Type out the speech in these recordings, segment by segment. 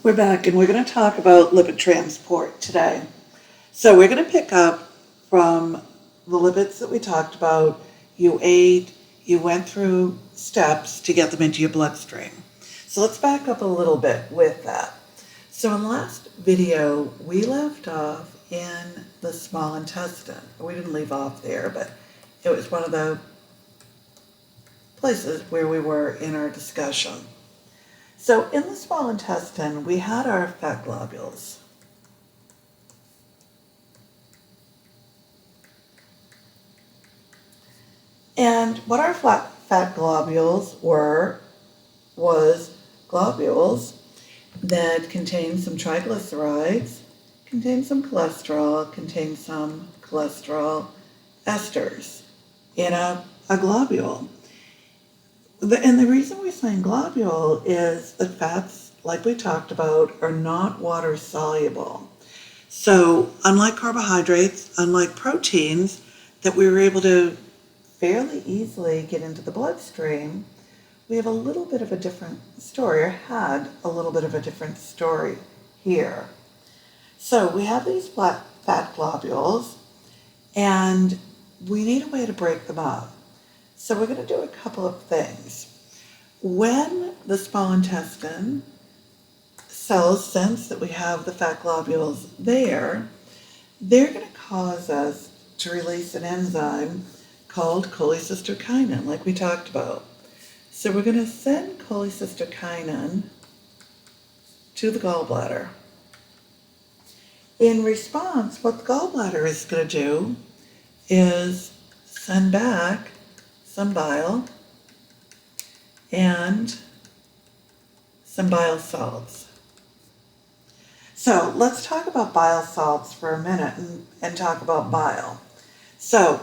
We're back and we're going to talk about lipid transport today. So we're going to pick up from the lipids that we talked about. You ate, you went through steps to get them into your bloodstream. So let's back up a little bit with that. So in the last video, we left off in the small intestine. We didn't leave off there, but it was one of the places where we were in our discussion. So in the small intestine, we had our fat globules. And what our fat globules was globules that contained some triglycerides, contained some cholesterol, contained some cholesterol esters in a globule. And the reason we're saying globule is that fats, like we talked about, are not water soluble. So unlike carbohydrates, unlike proteins that we were able to fairly easily get into the bloodstream, we have a little bit of a different story, or had a little bit of a different story here. So we have these fat globules, and we need a way to break them up. So we're going to do a couple of things. When the small intestine cells sense that we have the fat globules there, they're going to cause us to release an enzyme called cholecystokinin, like we talked about. So we're going to send cholecystokinin to the gallbladder. In response, what the gallbladder is going to do is send back some bile and some bile salts. So let's talk about bile salts for a minute and talk about bile. So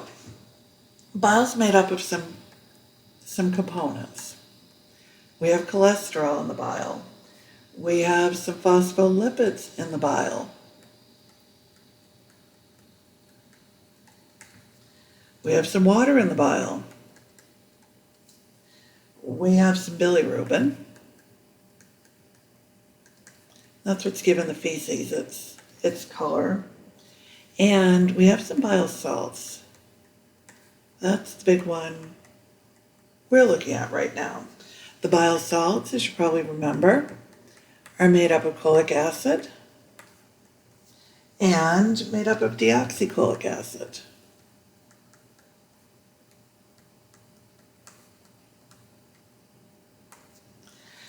bile's made up of some components. We have cholesterol in the bile. We have some phospholipids in the bile. We have some water in the bile. We have some bilirubin. That's what's given the feces its color. And we have some bile salts. That's the big one we're looking at right now. The bile salts, as you probably remember, are made up of cholic acid and made up of deoxycholic acid.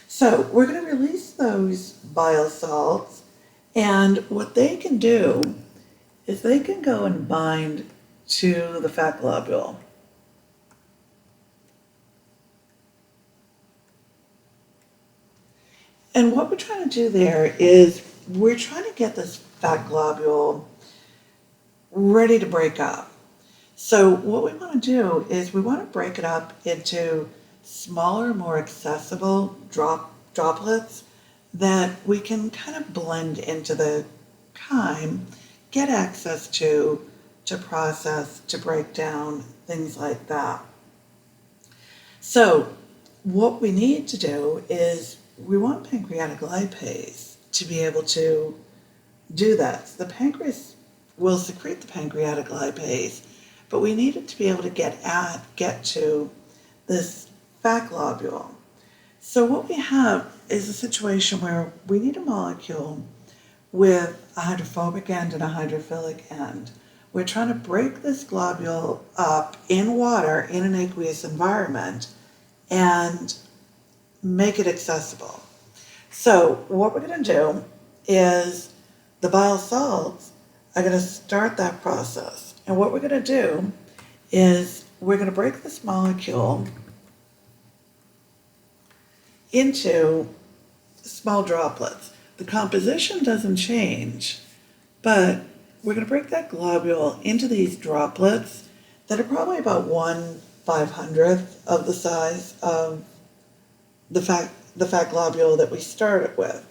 So we're going to release those bile salts, and what they can do is they can go and bind to the fat globule. And what we're trying to do there is we're trying to get this fat globule ready to break up. So what we want to do is we want to break it up into smaller, more accessible droplets that we can kind of blend into the chyme, get access to process, to break down, things like that. So what we need to do is we want pancreatic lipase to be able to do that. So the pancreas will secrete the pancreatic lipase, but we need it to be able to get to this fat globule. So what we have is a situation where we need a molecule with a hydrophobic end and a hydrophilic end. We're trying to break this globule up in water in an aqueous environment and make it accessible. So what we're going to do is the bile salts are going to start that process. And what we're going to do is we're going to break this molecule into small droplets. The composition doesn't change, but we're going to break that globule into these droplets that are probably about 1/500th of the size of the fat globule that we started with.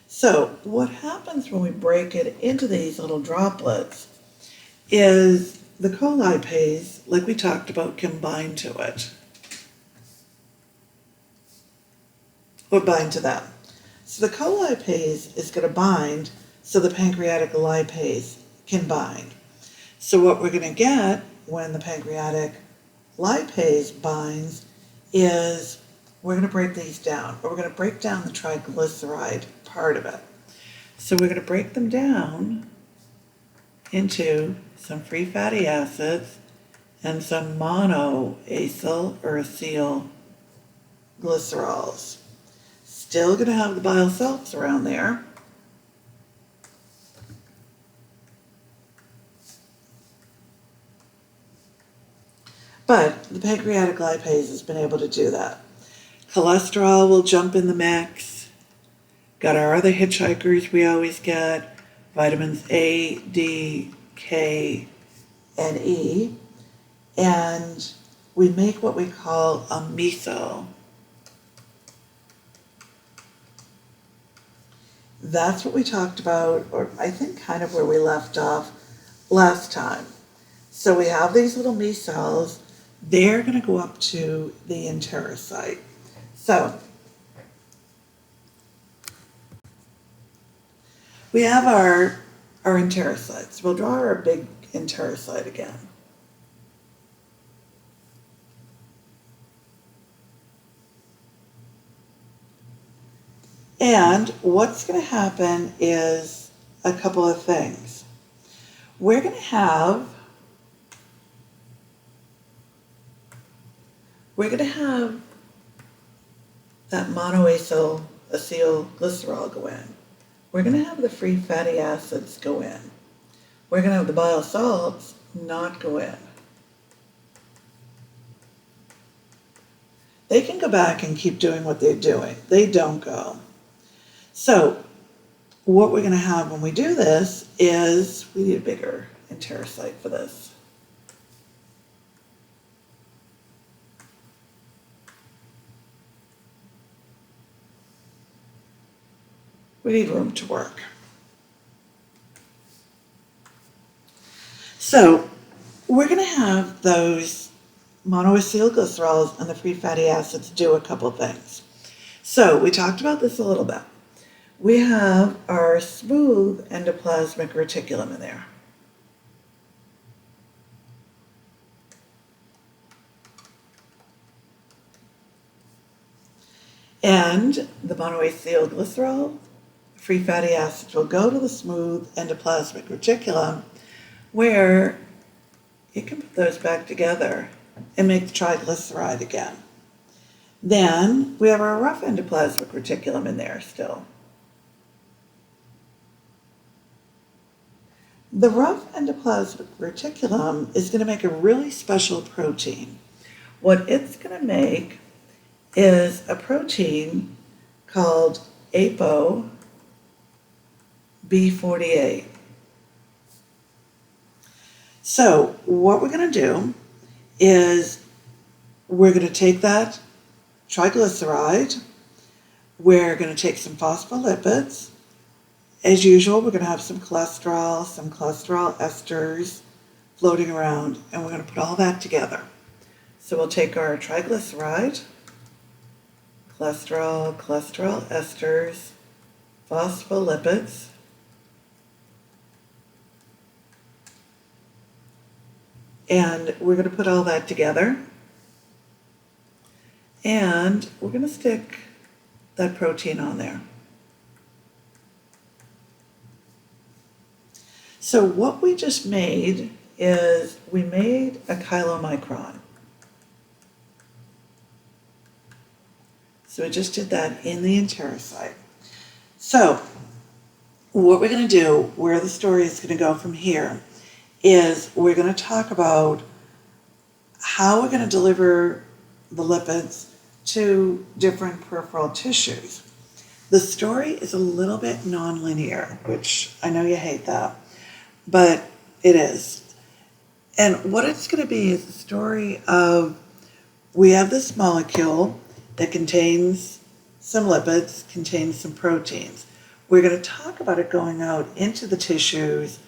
So what happens when we break it into these little droplets is the colipase, like we talked about, can bind to it. Or bind to them. So the colipase is going to bind so the pancreatic lipase can bind. So what we're going to get when the pancreatic lipase binds is we're going to break these down, or we're going to break down the triglyceride part of it. So we're going to break them down into some free fatty acids and some monoacyl or acyl glycerols. Still going to have the bile salts around there. But the pancreatic lipase has been able to do that. Cholesterol will jump in the mix. Got our other hitchhikers we always get, vitamins A, D, K, and E. And we make what we call a miso. That's what we talked about, or I think kind of where we left off last time. So we have these little micelles. They're going to go up to the enterocyte. So we have our enterocytes. We'll draw our big enterocyte again. And what's going to happen is a couple of things. We're going to have that monoacyl acylglycerol go in. We're going to have the free fatty acids go in. We're going to have the bile salts not go in. They can go back and keep doing what they're doing. They don't go. So what we're going to have when we do this is we need a bigger enterocyte for this. We need room to work. So we're going to have those monoacylglycerols and the free fatty acids do a couple things. So we talked about this a little bit. We have our smooth endoplasmic reticulum in there. And the monoacylglycerol, free fatty acids will go to the smooth endoplasmic reticulum where it can put those back together and make the triglyceride again. Then we have our rough endoplasmic reticulum in there still. The rough endoplasmic reticulum is going to make a really special protein. What it's going to make is a protein called ApoB48. So what we're going to do is we're going to take that triglyceride, we're going to take some phospholipids. As usual, we're going to have some cholesterol esters floating around, and we're going to put all that together. So we'll take our triglyceride, cholesterol esters, phospholipids, and we're going to put all that together, and we're going to stick that protein on there. So what we just made is we made a chylomicron. So we just did that in the enterocyte. So what we're going to do, where the story is going to go from here, is we're going to talk about how we're going to deliver the lipids to different peripheral tissues. The story is a little bit nonlinear, which I know you hate that, but it is. And what it's going to be is a story of we have this molecule that contains some lipids, contains some proteins. We're going to talk about it going out into the tissues,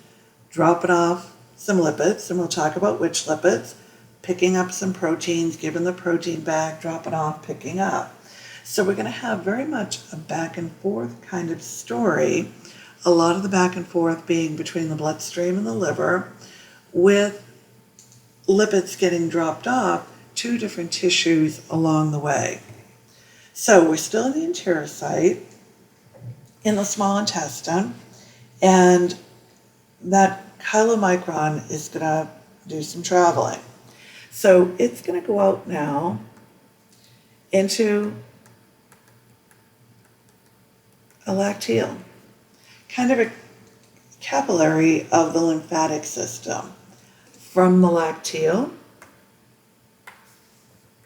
dropping off some lipids, and we'll talk about which lipids, picking up some proteins, giving the protein back, dropping off, picking up. So we're going to have very much a back and forth kind of story, a lot of the back and forth being between the bloodstream and the liver, with lipids getting dropped off to different tissues along the way. So we're still in the enterocyte, in the small intestine, and that chylomicron is going to do some traveling. So it's going to go out now into a lacteal, kind of a capillary of the lymphatic system. From the lacteal,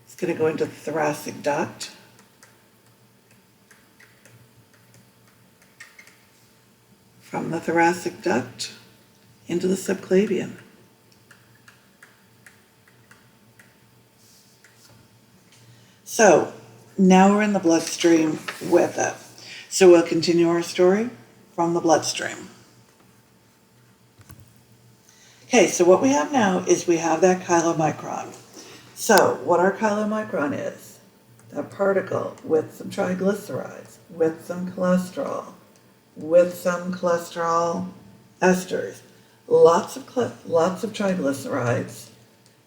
it's going to go into the thoracic duct. From the thoracic duct into the subclavian. So now we're in the bloodstream with it. So we'll continue our story from the bloodstream. Okay, so what we have now is we have that chylomicron. So what our chylomicron is, that particle with some triglycerides, with some cholesterol esters, lots of triglycerides,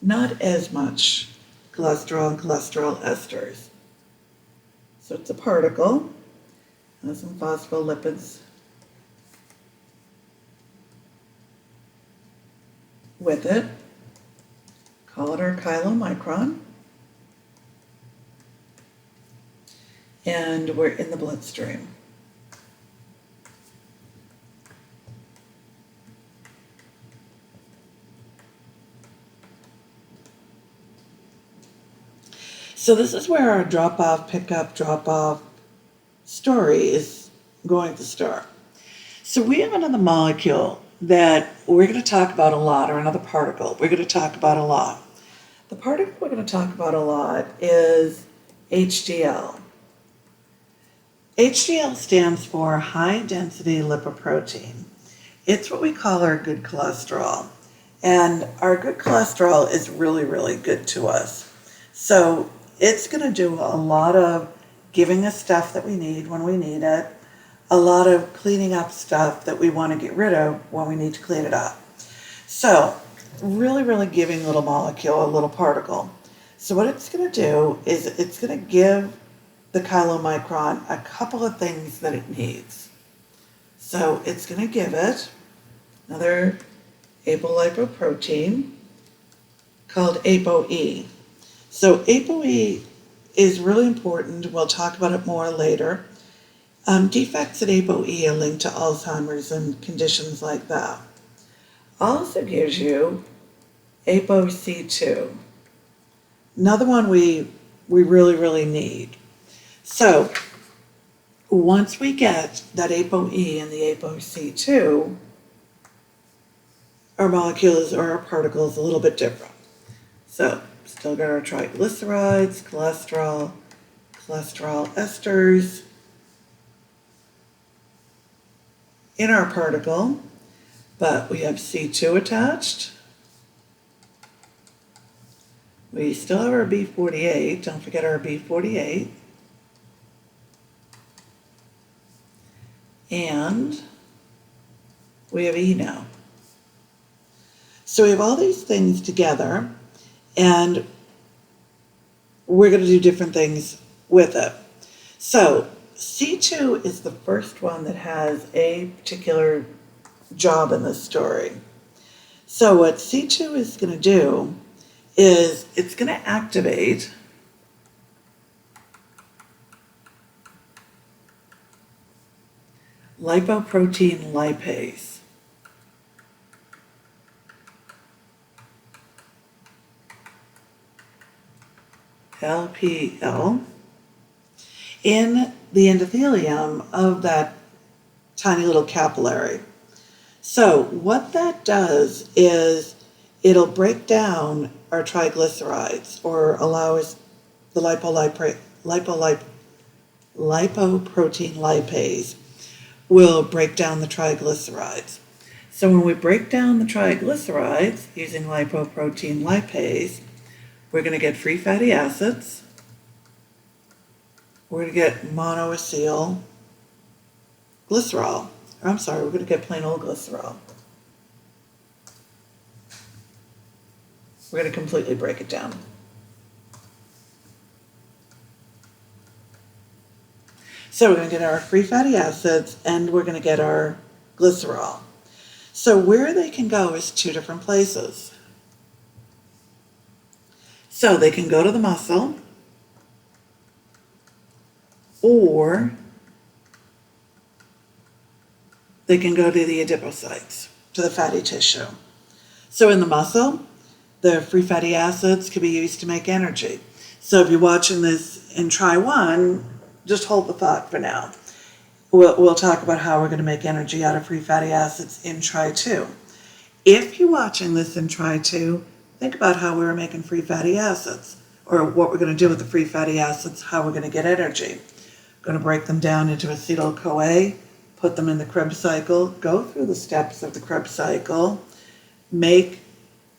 not as much cholesterol and cholesterol esters. So it's a particle, has some phospholipids with it. Call it our chylomicron. And we're in the bloodstream. So this is where our drop-off, pick-up, drop-off story is going to start. So we have another molecule that we're going to talk about a lot, or another particle we're going to talk about a lot. The particle we're going to talk about a lot is HDL. HDL stands for high-density lipoprotein. It's what we call our good cholesterol. And our good cholesterol is really, really good to us. So it's going to do a lot of giving us stuff that we need when we need it, a lot of cleaning up stuff that we want to get rid of when we need to clean it up. So really, really giving little molecule, a little particle. So what it's going to do is it's going to give the chylomicron a couple of things that it needs. So it's going to give it another apolipoprotein called ApoE. So ApoE is really important. We'll talk about it more later. Defects in ApoE are linked to Alzheimer's and conditions like that. Also gives you ApoC2. Another one we really, really need. So once we get that ApoE and the ApoC2, our molecules or our particles a little bit different. So still got our triglycerides, cholesterol esters in our particle, but we have C2 attached. We still have our B48, don't forget our B48. And we have E now. So we have all these things together, and we're going to do different things with it. So C2 is the first one that has a particular job in this story. So what C2 is going to do is it's going to activate lipoprotein lipase. LPL in the endothelium of that tiny little capillary. So what that does is it'll break down our triglycerides, or allows the lipoprotein lipase will break down the triglycerides. So when we break down the triglycerides using lipoprotein lipase, we're going to get free fatty acids, we're going to get monoacyl glycerol. Or I'm sorry, we're going to get plain old glycerol. We're going to completely break it down. So we're going to get our free fatty acids and we're going to get our glycerol. So where they can go is two different places. So they can go to the muscle or they can go to the adipocytes, to the fatty tissue. So in the muscle, the free fatty acids can be used to make energy. So if you're watching this in try one, just hold the thought for now. We'll talk about how we're going to make energy out of free fatty acids in try two. If you're watching this in try two, think about how we were making free fatty acids, or what we're going to do with the free fatty acids, how we're going to get energy. We're going to break them down into acetyl-CoA, put them in the Krebs cycle, go through the steps of the Krebs cycle, make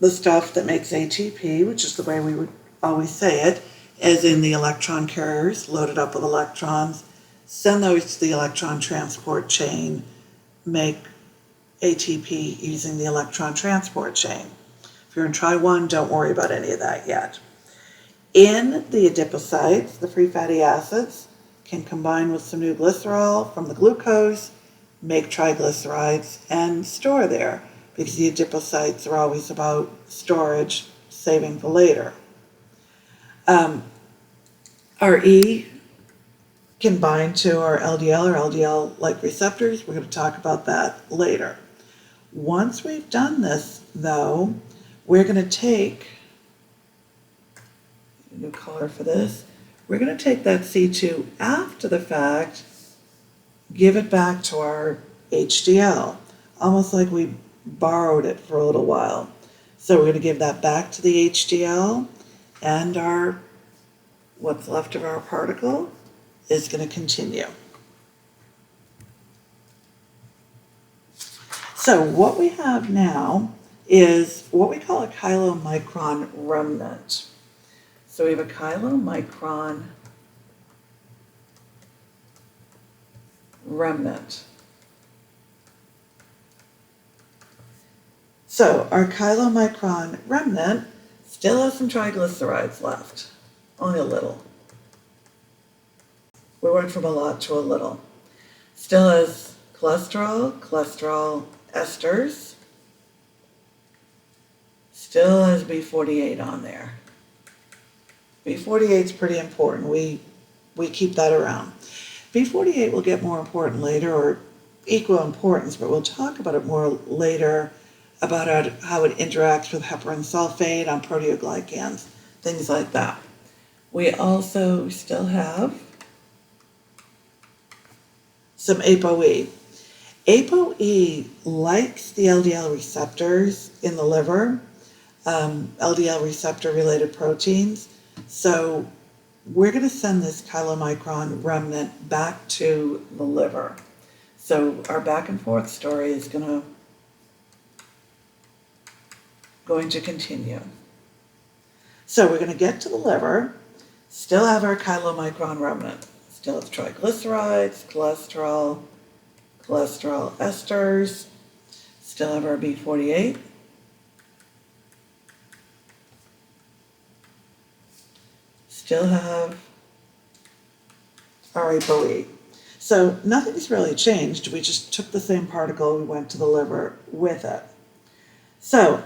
the stuff that makes ATP, which is the way we would always say it, as in the electron carriers, loaded up with electrons, send those to the electron transport chain, make ATP using the electron transport chain. If you're in try one, don't worry about any of that yet. In the adipocytes, the free fatty acids can combine with some new glycerol from the glucose, make triglycerides, and store there, because the adipocytes are always about storage, saving for later. Our E can bind to our LDL or LDL-like receptors. We're going to talk about that later. Once we've done this, though, we're going to take a new color for this. We're going to take that C2 after the fact, give it back to our HDL, almost like we borrowed it for a little while. So we're going to give that back to the HDL, and our what's left of our particle is going to continue. So what we have now is what we call a chylomicron remnant. So we have a chylomicron remnant. So our chylomicron remnant still has some triglycerides left, only a little. We went from a lot to a little. Still has cholesterol esters. Still has B48 on there. B48 is pretty important. We keep that around. B48 will get more important later, or equal importance, but we'll talk about it more later, about how it interacts with heparan sulfate on proteoglycans, things like that. We also still have some ApoE. ApoE likes the LDL receptors in the liver, LDL receptor related proteins. So we're going to send this chylomicron remnant back to the liver. So our back and forth story is going to continue. So we're going to get to the liver, still have our chylomicron remnant, still have triglycerides, cholesterol esters, still have our B48, still have our ApoE. So nothing's really changed. We just took the same particle, we went to the liver with it. So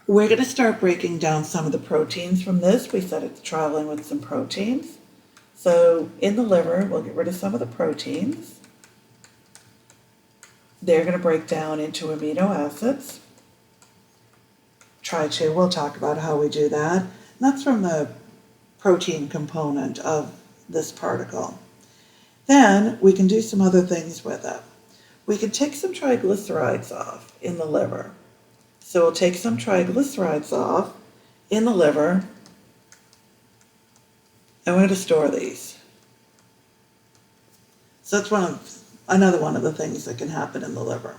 we're going to start breaking down some of the proteins from this. We said it's traveling with some proteins. So in the liver, we'll get rid of some of the proteins. They're going to break down into amino acids. Try to, we'll talk about how we do that. And that's from the protein component of this particle. Then we can do some other things with it. We can take some triglycerides off in the liver. So we'll take some triglycerides off in the liver, and we're going to store these. So that's another one of the things that can happen in the liver.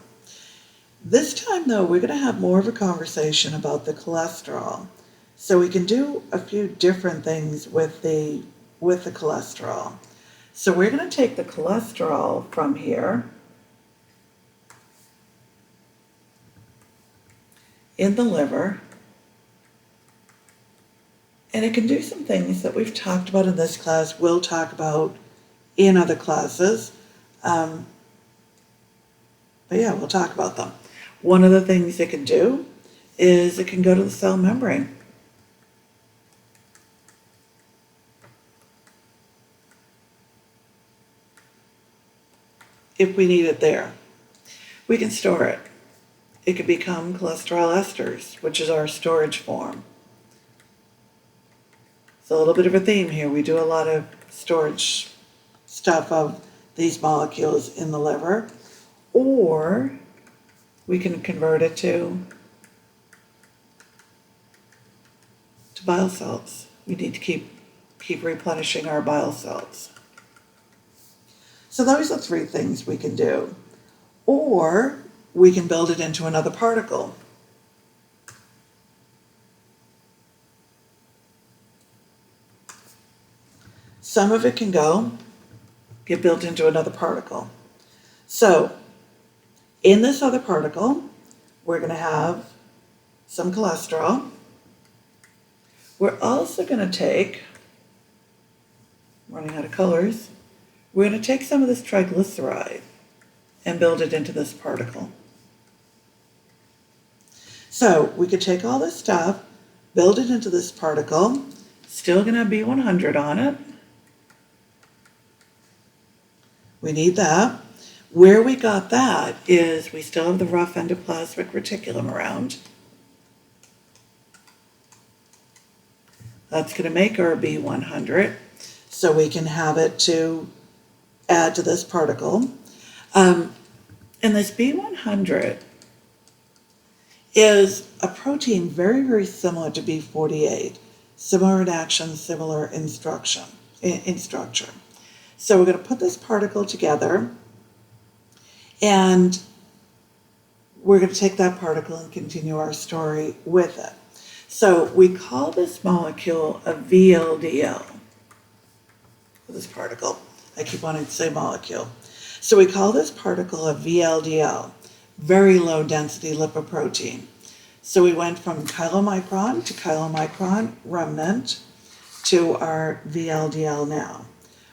This time, though, we're going to have more of a conversation about the cholesterol. So we can do a few different things with the with the cholesterol. So we're going to take the cholesterol from here in the liver, and it can do some things that we've talked about in this class, we'll talk about in other classes. But yeah, we'll talk about them. One of the things it can do is it can go to the cell membrane. If we need it there, we can store it. It can become cholesterol esters, which is our storage form. So a little bit of a theme here. We do a lot of storage stuff of these molecules in the liver, or we can convert it to bile salts. We need to keep replenishing our bile salts. So those are three things we can do. Or we can build it into another particle. Some of it can get built into another particle. So in this other particle, we're going to have some cholesterol. We're also going to take, running out of colors, we're going to take some of this triglyceride and build it into this particle. So we could take all this stuff, build it into this particle, still going to be 100 on it. We need that. Where we got that is we still have the rough endoplasmic reticulum around. That's going to make our B100, so we can have it to add to this particle. And this B100 is a protein very, very similar to B48, similar in action, similar in structure. So we're going to put this particle together, and we're going to take that particle and continue our story with it. So we call this molecule a VLDL, this particle. I keep wanting to say molecule. So we call this particle a VLDL, very low density lipoprotein. So we went from chylomicron to chylomicron remnant to our VLDL now.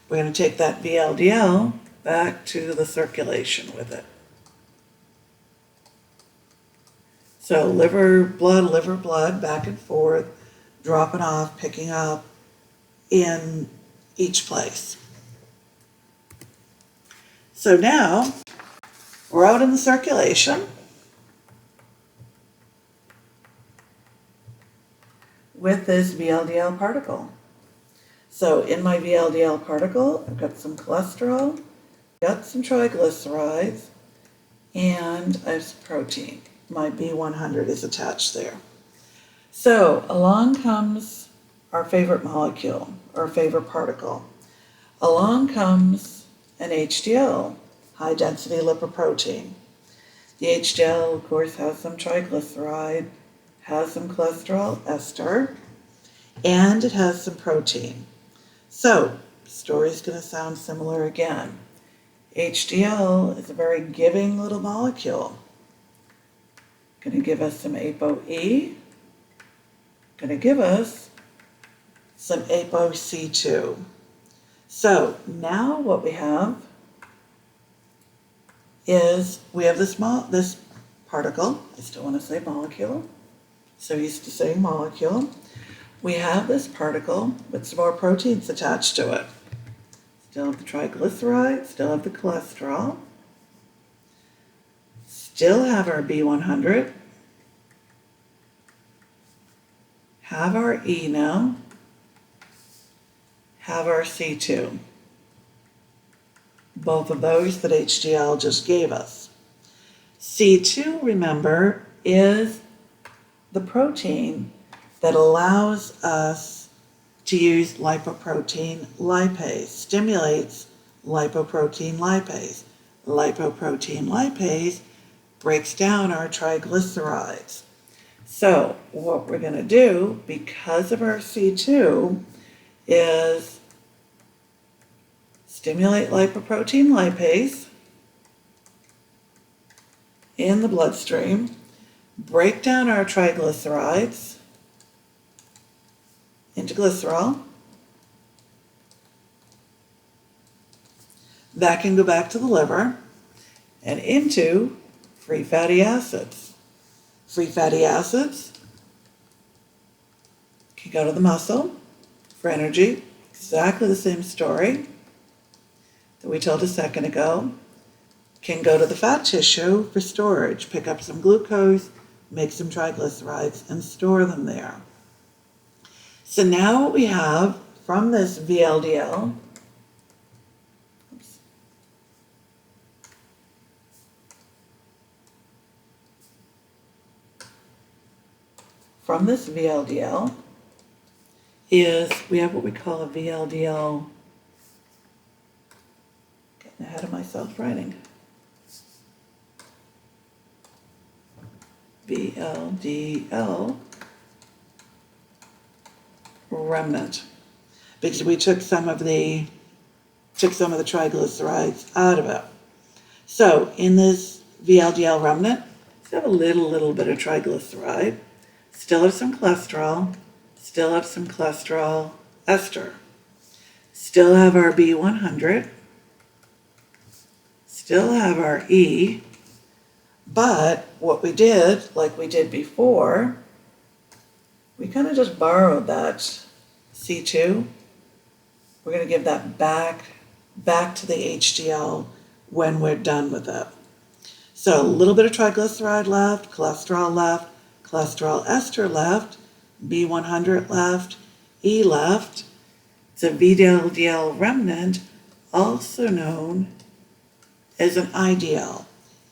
We're going to take that VLDL back to the circulation with it. So liver, blood, back and forth, dropping off, picking up in each place. So now we're out in the circulation with this VLDL particle. So in my VLDL particle, I've got some cholesterol, got some triglycerides, and I have some protein. My B100 is attached there. So along comes our favorite molecule, our favorite particle. Along comes an HDL, high density lipoprotein. The HDL, of course, has some triglyceride, has some cholesterol ester, and it has some protein. So the story is going to sound similar again. HDL is a very giving little molecule. Going to give us some ApoE, going to give us some ApoC2. So now what we have is we have this particle. I still want to say molecule, so used to saying molecule. We have this particle with some more proteins attached to it. Still have the triglycerides, still have the cholesterol, still have our B100, have our E now, have our C2. Both of those that HDL just gave us. C2, remember, is the protein that allows us to use lipoprotein lipase, stimulates lipoprotein lipase. Lipoprotein lipase breaks down our triglycerides. So what we're going to do, because of our C2, is stimulate lipoprotein lipase in the bloodstream, break down our triglycerides into glycerol. That can go back to the liver and into free fatty acids. Free fatty acids can go to the muscle for energy. Exactly the same story that we told a second ago. Can go to the fat tissue for storage. Pick up some glucose, make some triglycerides, and store them there. So now what we have from this VLDL, is we have what we call a VLDL, getting ahead of myself writing, VLDL remnant, because we took some of the triglycerides out of it. So in this VLDL remnant, we have a little bit of triglyceride, still have some cholesterol, still have some cholesterol ester, still have our B100, still have our E, but what we did, like we did before, we kind of just borrowed that C2. We're going to give that back to the HDL when we're done with it. So a little bit of triglyceride left, cholesterol ester left, B100 left, E left. It's a VLDL remnant, also known as an IDL,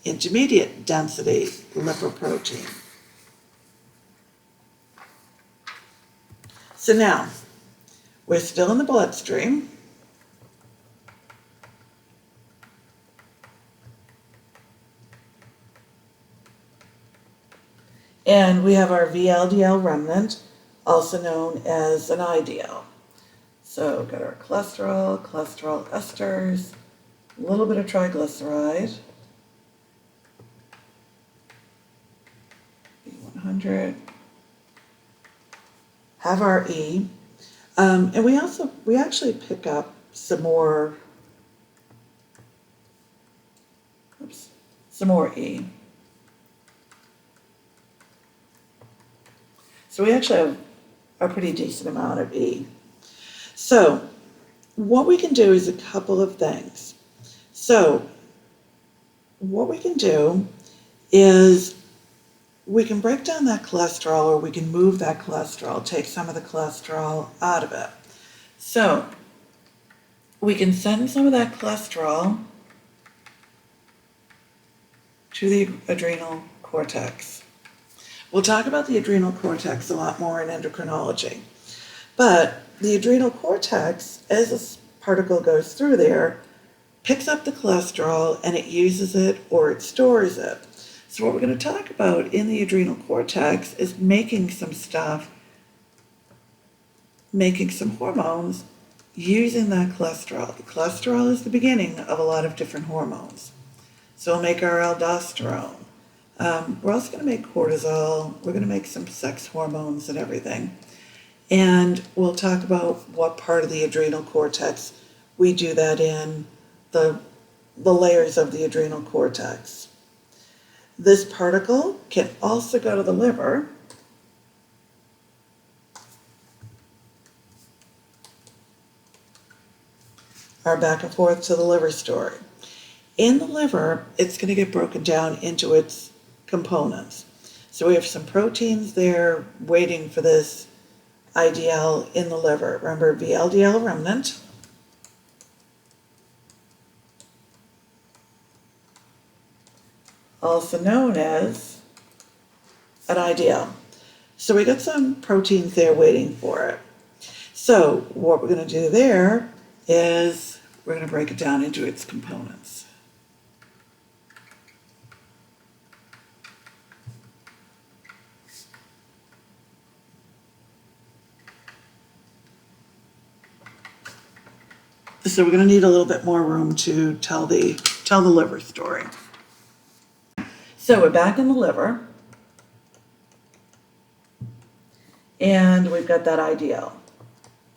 intermediate density lipoprotein. So now, we're still in the bloodstream. And we have our VLDL remnant, also known as an IDL. So we've got our cholesterol esters, a little bit of triglyceride, B100, have our E, and we actually pick up some more E. So we actually have a pretty decent amount of E. So what we can do is a couple of things. So what we can do is we can break down that cholesterol, or we can move that cholesterol, take some of the cholesterol out of it. So we can send some of that cholesterol to the adrenal cortex. We'll talk about the adrenal cortex a lot more in endocrinology. But the adrenal cortex, as this particle goes through there, picks up the cholesterol and it uses it or it stores it. So what we're going to talk about in the adrenal cortex is making some hormones using that cholesterol. The cholesterol is the beginning of a lot of different hormones. So we'll make our aldosterone. We're also going to make cortisol. We're going to make some sex hormones and everything. And we'll talk about what part of the adrenal cortex we do that in, the layers of the adrenal cortex. This particle can also go to the liver. Our back and forth to the liver story. In the liver, it's going to get broken down into its components. So we have some proteins there waiting for this IDL in the liver. Remember, VLDL remnant. Also known as an IDL. So we got some proteins there waiting for it. So what we're going to do there is we're going to break it down into its components. So we're going to need a little bit more room to tell the liver story. So we're back in the liver, and we've got that IDL.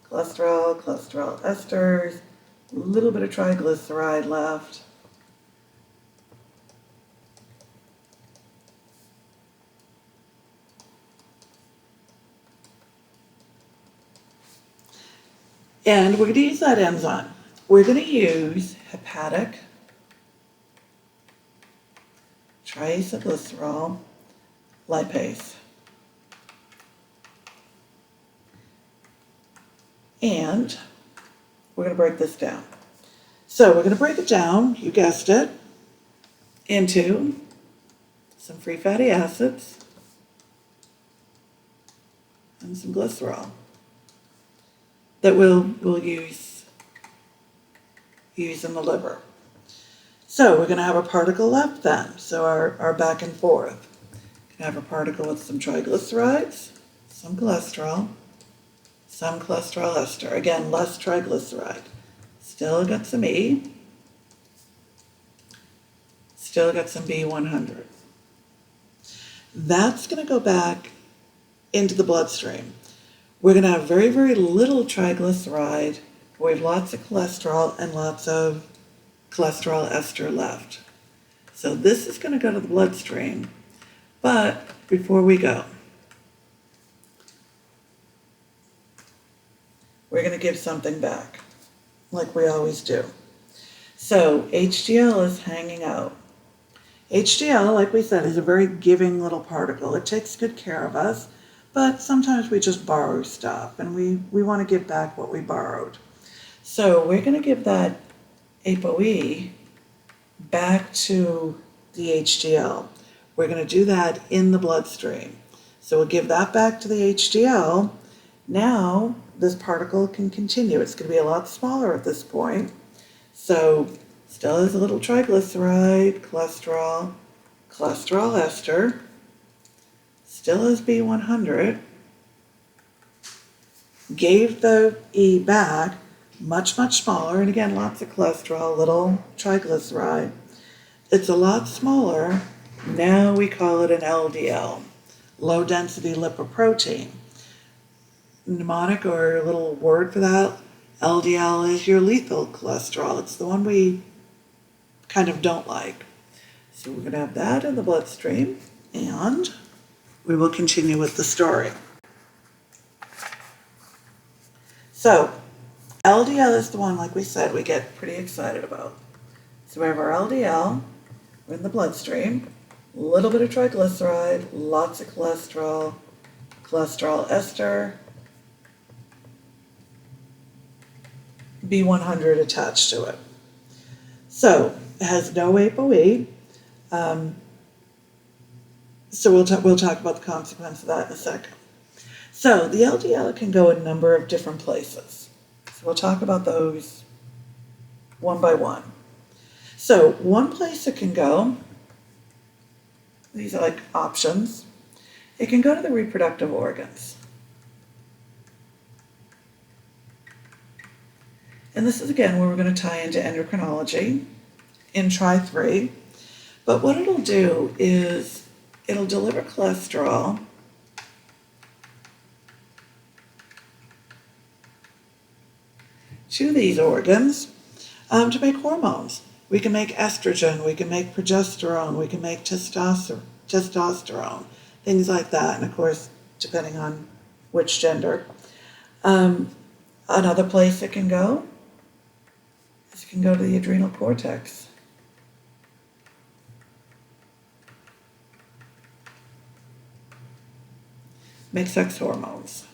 Cholesterol, cholesterol esters, a little bit of triglyceride left. And we're going to use that enzyme. We're going to use hepatic triacylglycerol lipase. And we're going to break this down. So we're going to break it down, you guessed it, into some free fatty acids and some glycerol that we'll use in the liver. So we're going to have a particle left then. So our back and forth. We're going to have a particle with some triglycerides, some cholesterol, some cholesterol ester. Again, less triglyceride. Still got some E. Still got some B100. That's going to go back into the bloodstream. We're going to have very, very little triglyceride. We have lots of cholesterol and lots of cholesterol ester left. So this is going to go to the bloodstream. But before we go, we're going to give something back, like we always do. So HDL is hanging out. HDL, like we said, is a very giving little particle. It takes good care of us, but sometimes we just borrow stuff, and we want to give back what we borrowed. So we're going to give that ApoE back to the HDL. We're going to do that in the bloodstream. So we'll give that back to the HDL. Now this particle can continue. It's going to be a lot smaller at this point. So still has a little triglyceride, cholesterol, cholesterol ester, still has B100, gave the E back, much, much smaller, and again, lots of cholesterol, little triglyceride. It's a lot smaller. Now we call it an LDL, low density lipoprotein. Mnemonic or a little word for that, LDL is your lethal cholesterol. It's the one we kind of don't like. So we're going to have that in the bloodstream, and we will continue with the story. So LDL is the one, like we said, we get pretty excited about. So we have our LDL, we're in the bloodstream, a little bit of triglyceride, lots of cholesterol, cholesterol ester, B100 attached to it. So it has no ApoE. So we'll talk about the consequence of that in a second. So the LDL can go a number of different places. So we'll talk about those one by one. So one place it can go, these are like options, it can go to the reproductive organs. And this is again where we're going to tie into endocrinology in Try 3. But what it'll do is it'll deliver cholesterol to these organs to make hormones. We can make estrogen, we can make progesterone, we can make testosterone, things like that. And of course, depending on which gender. Another place it can go is it can go to the adrenal cortex. Make sex hormones.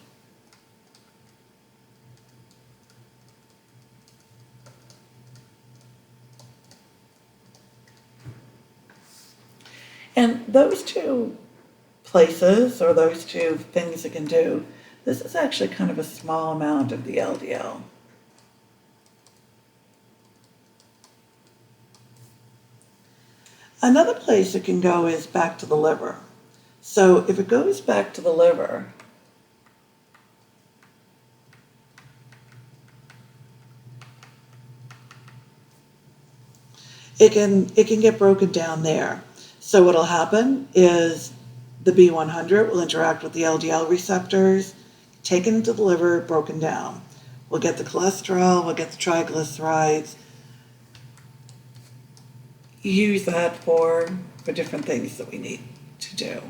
And those two places, or those two things it can do, this is actually kind of a small amount of the LDL. Another place it can go is back to the liver. So if it goes back to the liver, it can get broken down there. So what'll happen is the B100 will interact with the LDL receptors, taken into the liver, broken down. We'll get the cholesterol, we'll get the triglycerides, use that for different things that we need to do.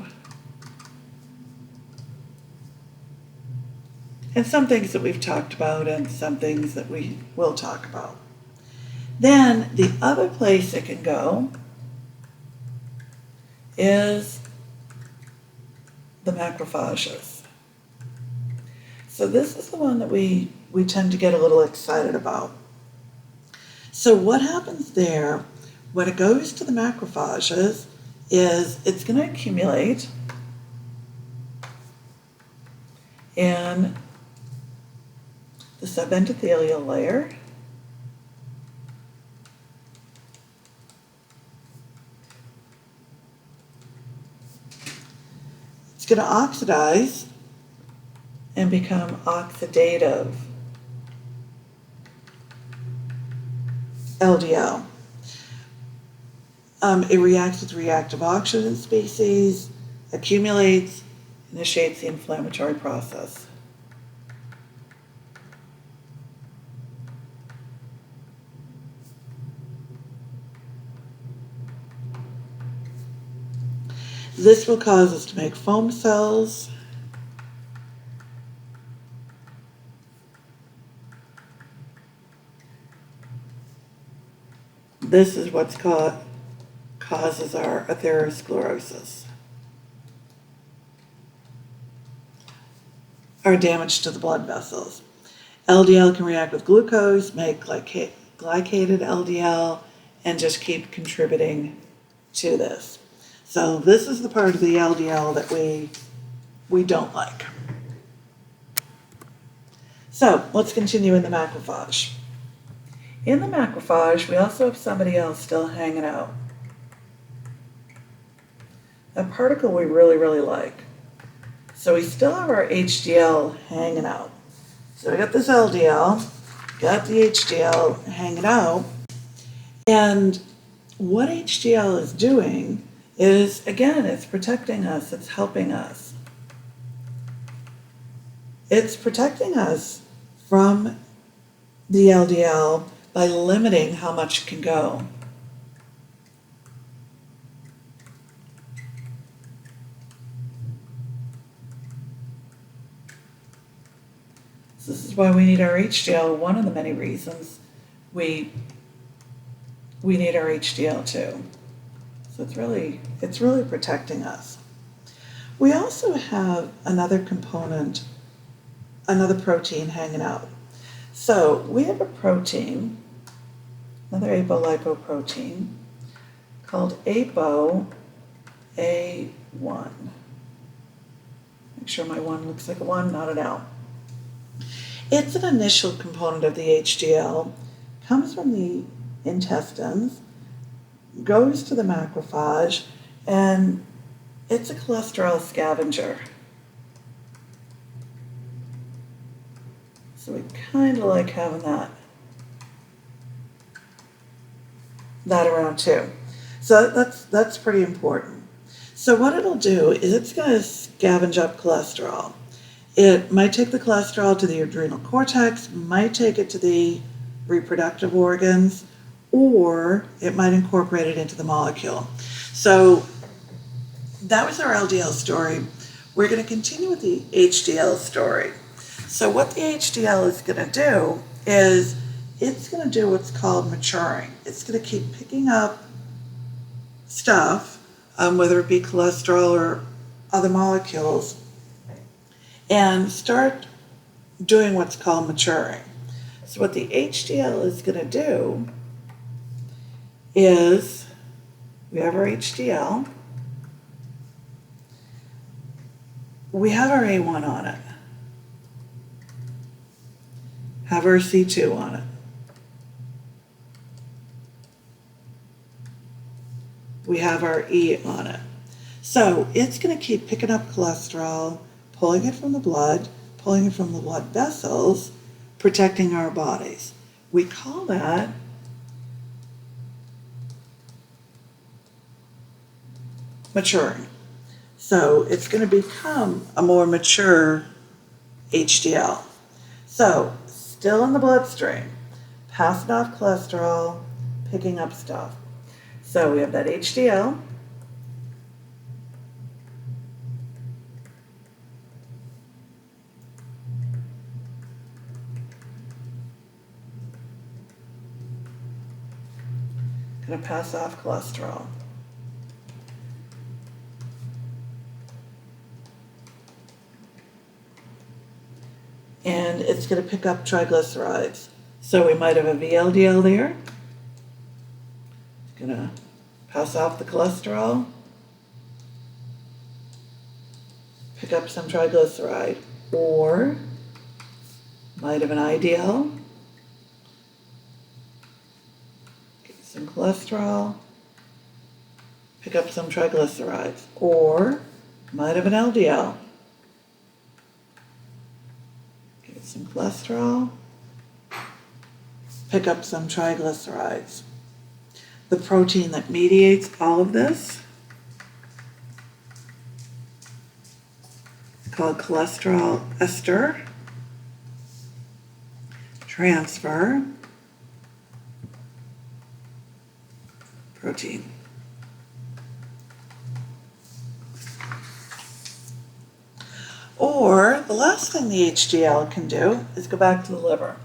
And some things that we've talked about and some things that we will talk about. Then the other place it can go is the macrophages. So this is the one that we tend to get a little excited about. So what happens there when it goes to the macrophages is it's going to accumulate in the subendothelial layer. It's going to oxidize and become oxidative LDL. It reacts with reactive oxygen species, accumulates, initiates the inflammatory process. This will cause us to make foam cells. This is what's causes our atherosclerosis, our damage to the blood vessels. LDL can react with glucose, make glycated LDL, and just keep contributing to this. So this is the part of the LDL that we don't like. So let's continue in the macrophage. In the macrophage, we also have somebody else still hanging out. A particle we really, really like. So we still have our HDL hanging out. So we got this LDL, got the HDL hanging out, and what HDL is doing is, again, it's protecting us, it's helping us. It's protecting us from the LDL by limiting how much can go. So this is why we need our HDL. One of the many reasons we need our HDL too. So it's really protecting us. We also have another component, another protein hanging out. So we have a protein, another apolipoprotein, called ApoA1. Make sure my 1 looks like a 1, not an L. It's an initial component of the HDL, comes from the intestines, goes to the macrophage, and it's a cholesterol scavenger. So we kind of like having that around too. So that's pretty important. So what it'll do is it's going to scavenge up cholesterol. It might take the cholesterol to the adrenal cortex, might take it to the reproductive organs, or it might incorporate it into the molecule. So that was our LDL story. We're going to continue with the HDL story. So what the HDL is going to do is it's going to do what's called maturing. It's going to keep picking up stuff, whether it be cholesterol or other molecules, and start doing what's called maturing. So what the HDL is going to do is, we have our HDL, we have our A1 on it, have our C2 on it, we have our E on it. So it's going to keep picking up cholesterol, pulling it from the blood, pulling it from the blood vessels, protecting our bodies. We call that maturing. So it's going to become a more mature HDL. So still in the bloodstream, passing off cholesterol, picking up stuff. So we have that HDL. Going to pass off cholesterol. And it's going to pick up triglycerides. So we might have a VLDL there. It's going to pass off the cholesterol, pick up some triglyceride, or might have an IDL, get some cholesterol, pick up some triglycerides, or might have an LDL, get some cholesterol, pick up some triglycerides. The protein that mediates all of this is called cholesterol ester transfer protein. Or the last thing the HDL can do is go back to the liver.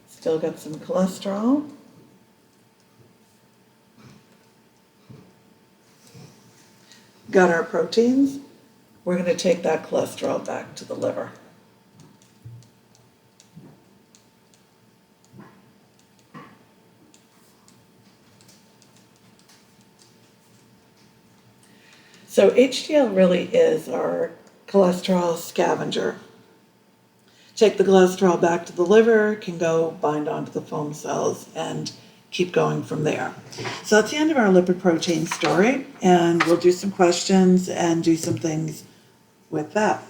Still got some cholesterol. Got our proteins. We're going to take that cholesterol back to the liver. So HDL really is our cholesterol scavenger. Take the cholesterol back to the liver, can go bind onto the foam cells and keep going from there. So that's the end of our lipid protein story, and we'll do some questions and do some things with that.